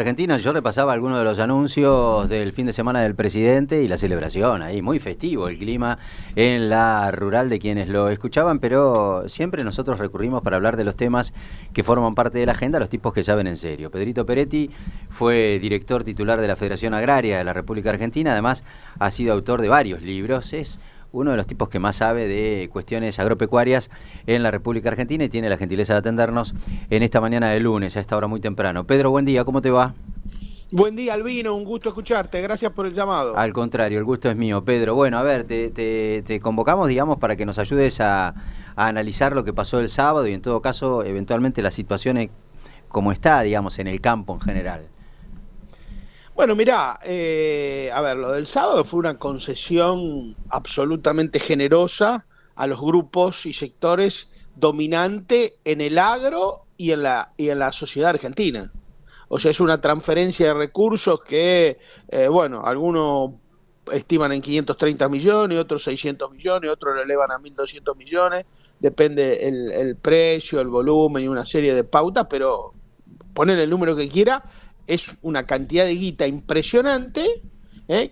Argentina, yo repasaba algunos de los anuncios del fin de semana del presidente y la celebración, ahí muy festivo el clima en la rural de quienes lo escuchaban, pero siempre nosotros recurrimos para hablar de los temas que forman parte de la agenda, los tipos que saben en serio. Pedrito Peretti fue director titular de la Federación Agraria de la República Argentina, además ha sido autor de varios libros, es uno de los tipos que más sabe de cuestiones agropecuarias en la República Argentina y tiene la gentileza de atendernos en esta mañana de lunes, a esta hora muy temprano. Pedro, buen día, ¿cómo te va? Buen día, Albino, un gusto escucharte, gracias por el llamado. Al contrario, el gusto es mío, Pedro. Bueno, a ver, te convocamos, digamos, para que nos ayudes a analizar lo que pasó el sábado y en todo caso, eventualmente la situación como está, digamos, en el campo en general. Bueno, mirá, a ver, lo del sábado fue una concesión absolutamente generosa a los grupos y sectores dominantes en el agro y en la sociedad argentina. O sea, es una transferencia de recursos que, bueno, algunos estiman en 530 millones, otros 600 millones, otros lo elevan a 1.200 millones, depende el precio, el volumen y una serie de pautas, pero poner el número que quiera, es una cantidad de guita impresionante,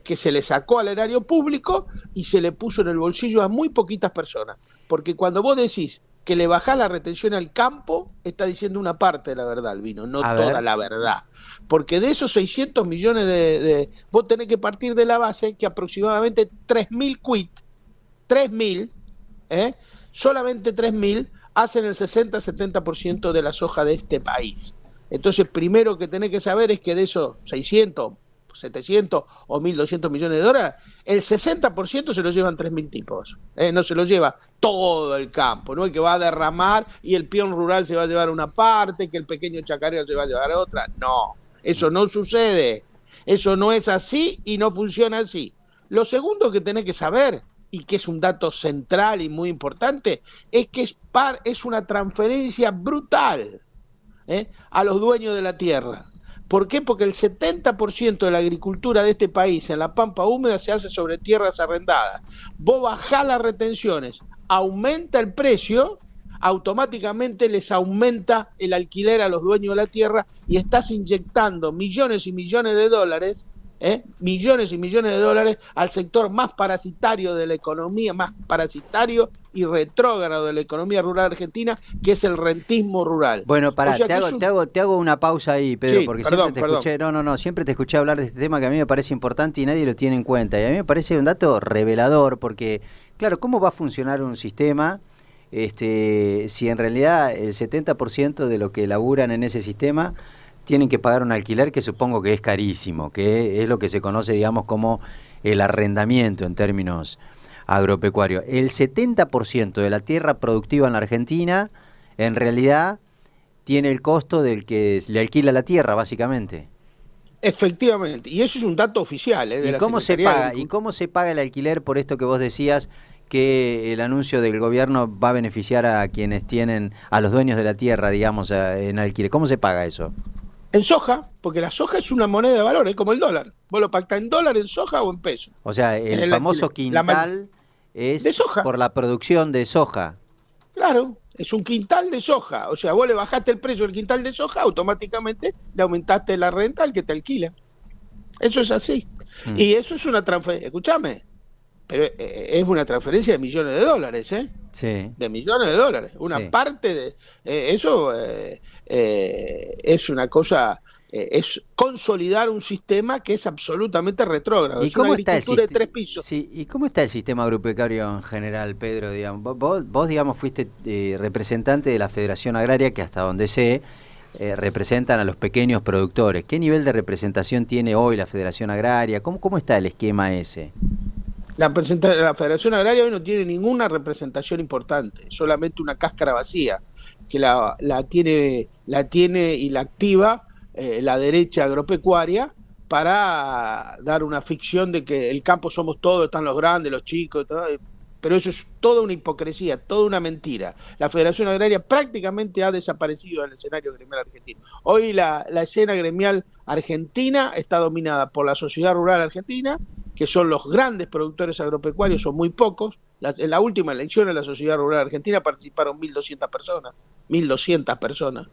que se le sacó al erario público y se le puso en el bolsillo a muy poquitas personas. Porque cuando vos decís que le bajás la retención al campo, está diciendo una parte de la verdad, Albino, no A toda ver, la verdad. Porque de esos 600 millones vos tenés que partir de la base que aproximadamente 3.000 quit, 3.000, ¿eh? Solamente 3.000 hacen el 60-70% de la soja de este país. Entonces, primero que tenés que saber es que de esos 600, 700 o 1.200 millones de dólares, el 60% se lo llevan 3.000 tipos. No se lo lleva todo el campo, no es que va a derramar y el peón rural se va a llevar una parte, que el pequeño chacarero se va a llevar otra. No, eso no sucede. Eso no es así y no funciona así. Lo segundo que tenés que saber, y que es un dato central y muy importante, es que es una transferencia brutal, a los dueños de la tierra. ¿Por qué? Porque el 70% de la agricultura de este país en la pampa húmeda se hace sobre tierras arrendadas. Vos bajás las retenciones, aumenta el precio, automáticamente les aumenta el alquiler a los dueños de la tierra y estás inyectando millones y millones de dólares, millones y millones de dólares al sector más parasitario de la economía, más parasitario y retrógrado de la economía rural argentina, que es el rentismo rural. bueno, O pará, sea que es un... te hago una pausa ahí, Pedro, Sí, porque siempre perdón, te perdón. escuché, no, siempre te escuché hablar de este tema que a mí me parece importante y nadie lo tiene en cuenta. Y a mí me parece un dato revelador, porque, claro, ¿cómo va a funcionar un sistema si en realidad el 70% de lo que laburan en ese sistema tienen que pagar un alquiler que supongo que es carísimo, que es lo que se conoce, digamos, como el arrendamiento en términos agropecuarios? El 70% de la tierra productiva en la Argentina, en realidad, tiene el costo del que le alquila la tierra, básicamente. Efectivamente, y eso es un dato oficial, de ¿Y la cómo se Secretaría de paga? ¿Y Agricultura. cómo se paga el alquiler por esto que vos decías que el anuncio del gobierno va a beneficiar a quienes tienen, a los dueños de la tierra, digamos, en alquiler? ¿Cómo se paga eso? En soja, porque la soja es una moneda de valor, es como el dólar. Vos lo pactás en dólar, en soja o en peso. O sea, Es el el famoso alquiler. quintal De es soja, por la producción de soja. claro, es un quintal de soja. O sea, vos le bajaste el precio del quintal de soja, automáticamente le aumentaste la renta al que te alquila. Eso es así. Mm, Y eso es una transferencia, escúchame, pero es una transferencia de millones de dólares, ¿eh? sí, De millones de dólares. Una sí. parte de eso, es una cosa, es consolidar un sistema que es absolutamente retrógrado. ¿Y Es una cómo está el agricultura de sistema? 3 pisos. Sí, ¿y cómo está el sistema agropecuario en general, Pedro? Digamos, vos, digamos, fuiste representante de la Federación Agraria, que hasta donde sé, representan a los pequeños productores. ¿Qué nivel de representación tiene hoy la Federación Agraria? ¿Cómo está el esquema ese? La Federación Agraria hoy no tiene ninguna representación importante, solamente una cáscara vacía, que la tiene y la activa, la derecha agropecuaria, para dar una ficción de que el campo somos todos, están los grandes, los chicos, todo, pero eso es toda una hipocresía, toda una mentira. La Federación Agraria prácticamente ha desaparecido del escenario gremial argentino. Hoy la escena gremial argentina está dominada por la sociedad rural argentina, que son los grandes productores agropecuarios, son muy pocos. En la última elección en la sociedad rural argentina participaron 1.200 personas, 1.200 personas.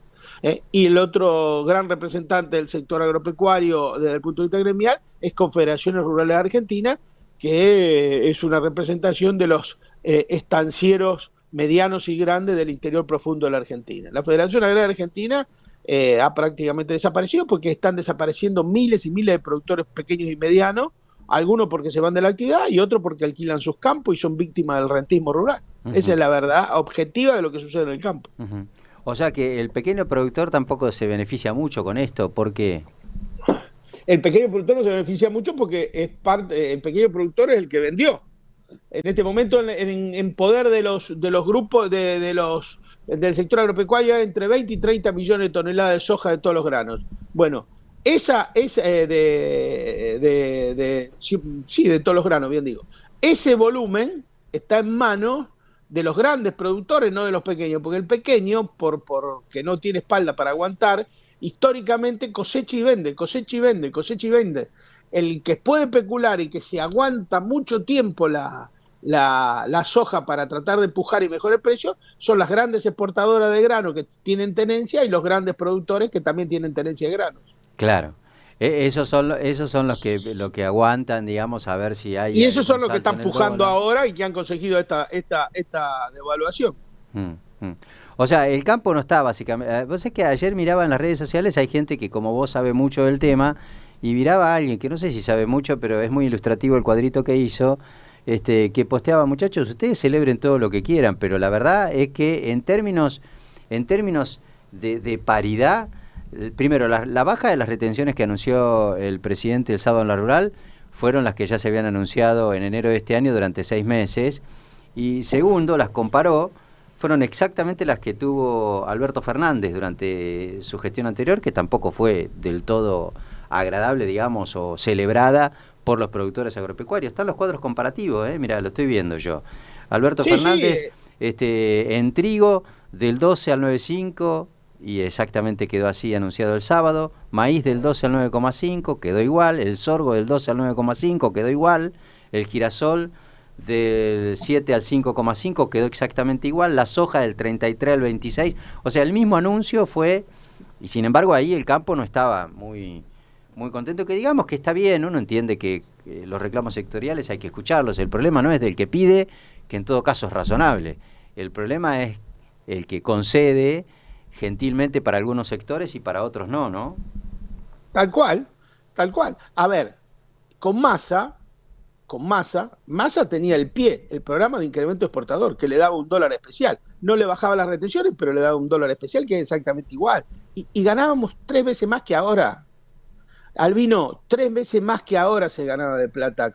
Y el otro gran representante del sector agropecuario desde el punto de vista gremial es Confederaciones Rurales Argentinas, que es una representación de los estancieros medianos y grandes del interior profundo de la Argentina. La Federación Agraria Argentina ha prácticamente desaparecido porque están desapareciendo miles y miles de productores pequeños y medianos, algunos porque se van de la actividad y otros porque alquilan sus campos y son víctimas del rentismo rural. Esa es la verdad objetiva de lo que sucede en el campo. O sea que el pequeño productor tampoco se beneficia mucho con esto, ¿por qué? El pequeño productor no se beneficia mucho porque el pequeño productor es el que vendió. En este momento en poder de los grupos del sector agropecuario hay entre 20 y 30 millones de toneladas de soja de todos los granos. Bueno, esa es de todos los granos, bien digo. Ese volumen está en manos de los grandes productores, no de los pequeños, porque el pequeño, porque no tiene espalda para aguantar, históricamente cosecha y vende, cosecha y vende, cosecha y vende. El que puede especular y que se aguanta mucho tiempo la soja para tratar de empujar y mejorar el precio son las grandes exportadoras de grano que tienen tenencia y los grandes productores que también tienen tenencia de granos. Claro. Esos son los que aguantan, digamos, a ver si hay. Y esos son los que están pujando ahora y que han conseguido esta devaluación. O sea, el campo no está básicamente. Vos sabés que ayer miraba en las redes sociales, hay gente que como vos sabe mucho del tema, y miraba a alguien que no sé si sabe mucho, pero es muy ilustrativo el cuadrito que hizo, que posteaba: muchachos, ustedes celebren todo lo que quieran, pero la verdad es que en términos de paridad, primero, la baja de las retenciones que anunció el presidente el sábado en la rural fueron las que ya se habían anunciado en enero de este año durante 6 meses. Y segundo, las comparó, fueron exactamente las que tuvo Alberto Fernández durante su gestión anterior, que tampoco fue del todo agradable, digamos, o celebrada por los productores agropecuarios. Están los cuadros comparativos, mirá, lo estoy viendo yo. Alberto Fernández, en trigo, del 12 al 9,5, y exactamente quedó así anunciado el sábado. Maíz del 12 al 9,5, quedó igual. El sorgo del 12 al 9,5, quedó igual. El girasol del 7 al 5,5 quedó exactamente igual. La soja del 33 al 26. O sea, el mismo anuncio fue, y sin embargo ahí el campo no estaba muy contento, que digamos que está bien, uno entiende que los reclamos sectoriales hay que escucharlos. El problema no es del que pide, que en todo caso es razonable. El problema es el que concede gentilmente para algunos sectores y para otros no, ¿no? Tal cual, tal cual. A ver, con Massa tenía el programa de incremento exportador, que le daba $1 especial. No le bajaba las retenciones, pero le daba $1 especial, que es exactamente igual. Y ganábamos 3 veces más que ahora. Albino, 3 veces más que ahora se ganaba de plata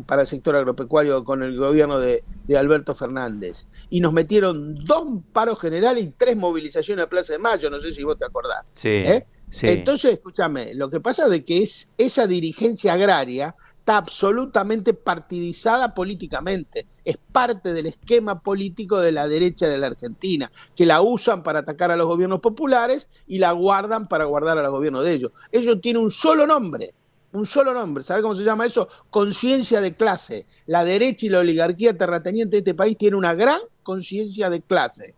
para el sector agropecuario con el gobierno de Alberto Fernández. Y nos metieron 2 paros generales y 3 movilizaciones a Plaza de Mayo, no sé si vos te acordás. Sí, sí. Entonces, escúchame, lo que pasa es que esa dirigencia agraria está absolutamente partidizada políticamente, es parte del esquema político de la derecha de la Argentina, que la usan para atacar a los gobiernos populares y la guardan para guardar a los gobiernos de ellos. Ellos tienen un solo nombre, ¿sabe cómo se llama eso? Conciencia de clase. La derecha y la oligarquía terrateniente de este país tienen una gran conciencia de clase.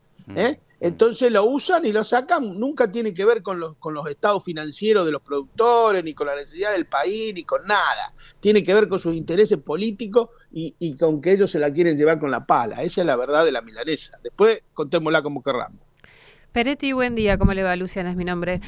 Entonces lo usan y lo sacan, nunca tiene que ver con los estados financieros de los productores, ni con la necesidad del país, ni con nada. Tiene que ver con sus intereses políticos y con que ellos se la quieren llevar con la pala. Esa es la verdad de la milanesa. Después contémosla como querramos. Peretti, buen día. ¿Cómo le va? Luciana es mi nombre.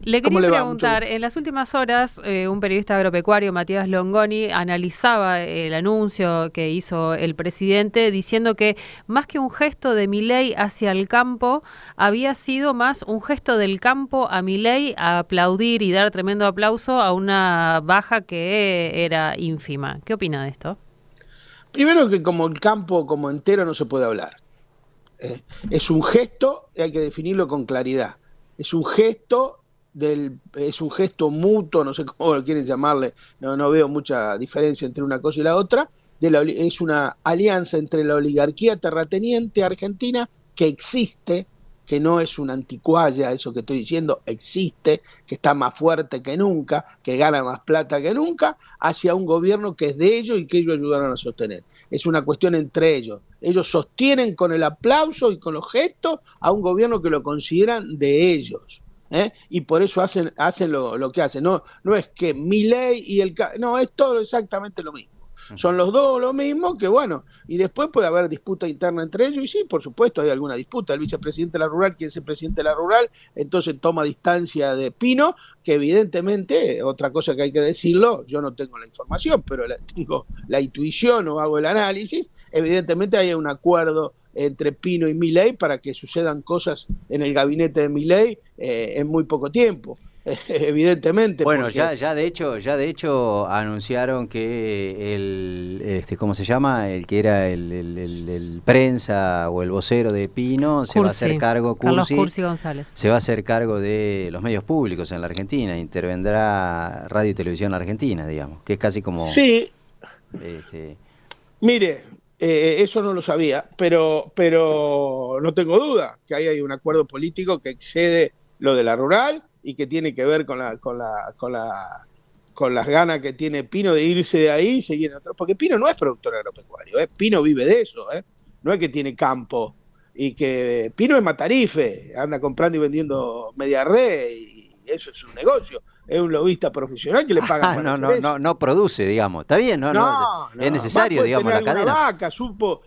Le quería preguntar, en las últimas horas, un periodista agropecuario, Matías Longoni, analizaba el anuncio que hizo el presidente diciendo que más que un gesto de Milei hacia el campo, había sido más un gesto del campo a Milei a aplaudir y dar tremendo aplauso a una baja que era ínfima. ¿Qué opina de esto? Primero que como el campo como entero no se puede hablar. Es un gesto y hay que definirlo con claridad. Es un gesto mutuo, no sé cómo lo quieren llamarle, no veo mucha diferencia entre una cosa y la otra. Es una alianza entre la oligarquía terrateniente argentina que existe que no es una anticuaya, eso que estoy diciendo, existe, que está más fuerte que nunca, que gana más plata que nunca, hacia un gobierno que es de ellos y que ellos ayudaron a sostener. Es una cuestión entre ellos. Ellos sostienen con el aplauso y con los gestos a un gobierno que lo consideran de ellos. Y por eso hacen lo que hacen. No es que Milei y no, es todo exactamente lo mismo. Son los dos lo mismo, que bueno, y después puede haber disputa interna entre ellos, y sí, por supuesto, hay alguna disputa. El vicepresidente de la Rural quiere ser presidente de la Rural, entonces toma distancia de Pino, que evidentemente, otra cosa que hay que decirlo, yo no tengo la información, pero tengo la intuición o hago el análisis, evidentemente hay un acuerdo entre Pino y Milei para que sucedan cosas en el gabinete de Milei en muy poco tiempo. Evidentemente. Bueno, porque... ya de hecho anunciaron que ¿cómo se llama? El que era el prensa o el vocero de Pino Cursi, se va a hacer cargo, Carlos Cursi González. Se va a hacer cargo de los medios públicos en la Argentina, intervendrá Radio y Televisión Argentina, digamos, que es casi como... Sí. Mire, eso no lo sabía, pero no tengo duda que ahí hay un acuerdo político que excede lo de la Rural y que tiene que ver con las ganas que tiene Pino de irse de ahí y seguir en otro, porque Pino no es productor agropecuario, Pino vive de eso, no es que tiene campo, y que Pino es matarife, anda comprando y vendiendo media red, y eso es un negocio, es un lobista profesional que le paga no produce, digamos, está bien, no, es necesario, digamos, la cadena. Vaca, supo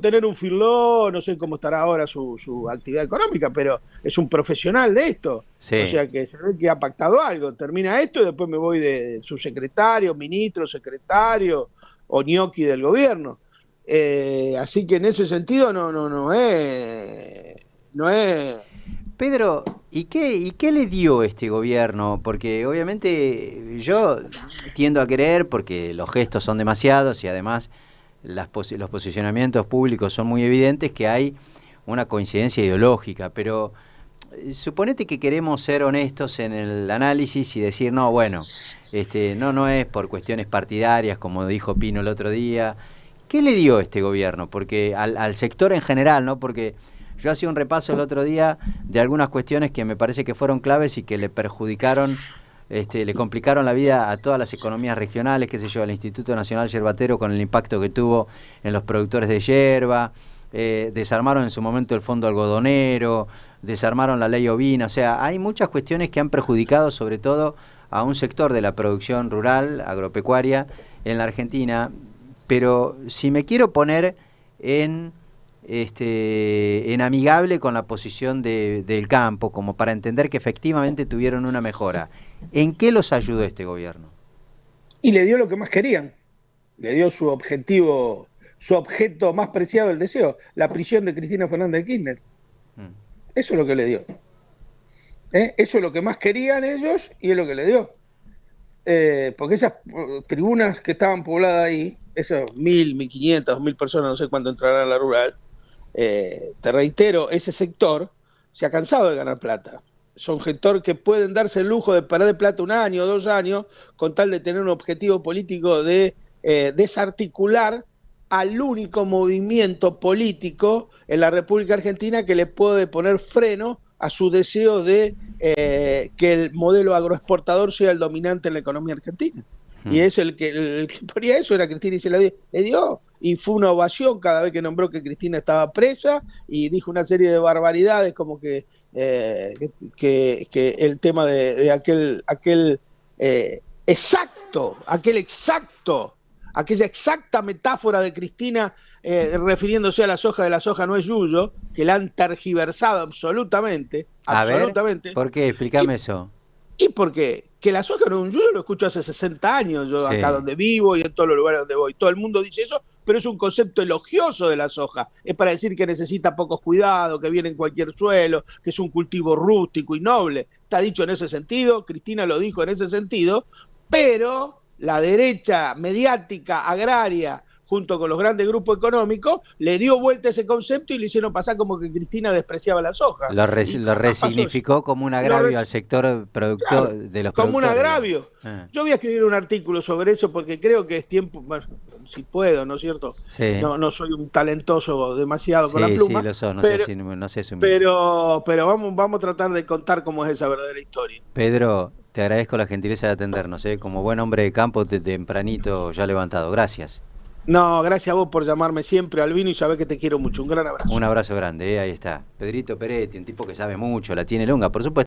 tener un filó, no sé cómo estará ahora su actividad económica, pero es un profesional de esto. Sí. O sea que se ve que ha pactado algo. Termina esto y después me voy de subsecretario, ministro, secretario o ñoqui del gobierno. Así que en ese sentido no es... Pedro, ¿y qué le dio este gobierno? Porque obviamente yo tiendo a creer, porque los gestos son demasiados y además los posicionamientos públicos son muy evidentes, que hay una coincidencia ideológica, pero suponete que queremos ser honestos en el análisis y decir, no, bueno, no es por cuestiones partidarias, como dijo Pino el otro día. ¿Qué le dio este gobierno? Porque al sector en general, ¿no? Porque yo hacía un repaso el otro día de algunas cuestiones que me parece que fueron claves y que le perjudicaron, le complicaron la vida a todas las economías regionales, qué sé yo, al Instituto Nacional Yerbatero con el impacto que tuvo en los productores de yerba, desarmaron en su momento el fondo algodonero, desarmaron la ley ovina, o sea, hay muchas cuestiones que han perjudicado sobre todo a un sector de la producción rural, agropecuaria, en la Argentina, pero si me quiero poner en amigable con la posición del campo, como para entender que efectivamente tuvieron una mejora, ¿en qué los ayudó este gobierno? Y le dio lo que más querían, le dio su objeto más preciado, el deseo, la prisión de Cristina Fernández de Kirchner. Eso es lo que le dio. Eso es lo que más querían ellos y es lo que le dio. Porque esas tribunas que estaban pobladas ahí, esas 1.000, 1.500, 2.000 personas, no sé cuánto entrarán a la rural, te reitero, ese sector se ha cansado de ganar plata. Son sector que pueden darse el lujo de perder plata 1 año, 2 años, con tal de tener un objetivo político de desarticular al único movimiento político en la República Argentina que le puede poner freno a su deseo de que el modelo agroexportador sea el dominante en la economía argentina. Y es el que ponía eso, era Cristina, y se le dio. Y fue una ovación cada vez que nombró que Cristina estaba presa, y dijo una serie de barbaridades como que el tema de aquella exacta metáfora de Cristina refiriéndose a la soja, de la soja no es yuyo, que la han tergiversado absolutamente. A ver, ¿por qué? Explícame eso. Y porque que la soja no es un yuyo lo escucho hace 60 años, yo sí, acá donde vivo y en todos los lugares donde voy. Todo el mundo dice eso, pero es un concepto elogioso de la soja. Es para decir que necesita pocos cuidados, que viene en cualquier suelo, que es un cultivo rústico y noble. Está dicho en ese sentido, Cristina lo dijo en ese sentido, pero la derecha mediática, agraria, junto con los grandes grupos económicos, le dio vuelta ese concepto y le hicieron pasar como que Cristina despreciaba la soja. Lo resignificó como un agravio al sector productor, claro, de los como productores. Un agravio. Yo voy a escribir un artículo sobre eso porque creo que es tiempo, bueno, si puedo, ¿no es cierto? Sí. No soy un talentoso demasiado con la pluma. Sí, lo sos, no sé si pero vamos a tratar de contar cómo es esa verdadera historia. Pedro, te agradezco la gentileza de atendernos, como buen hombre de campo, tempranito ya levantado. Gracias. No, gracias a vos por llamarme siempre, Albino, y sabés que te quiero mucho. Un gran abrazo. Un abrazo grande, ahí está. Pedrito Peretti, un tipo que sabe mucho, la tiene longa, por supuesto.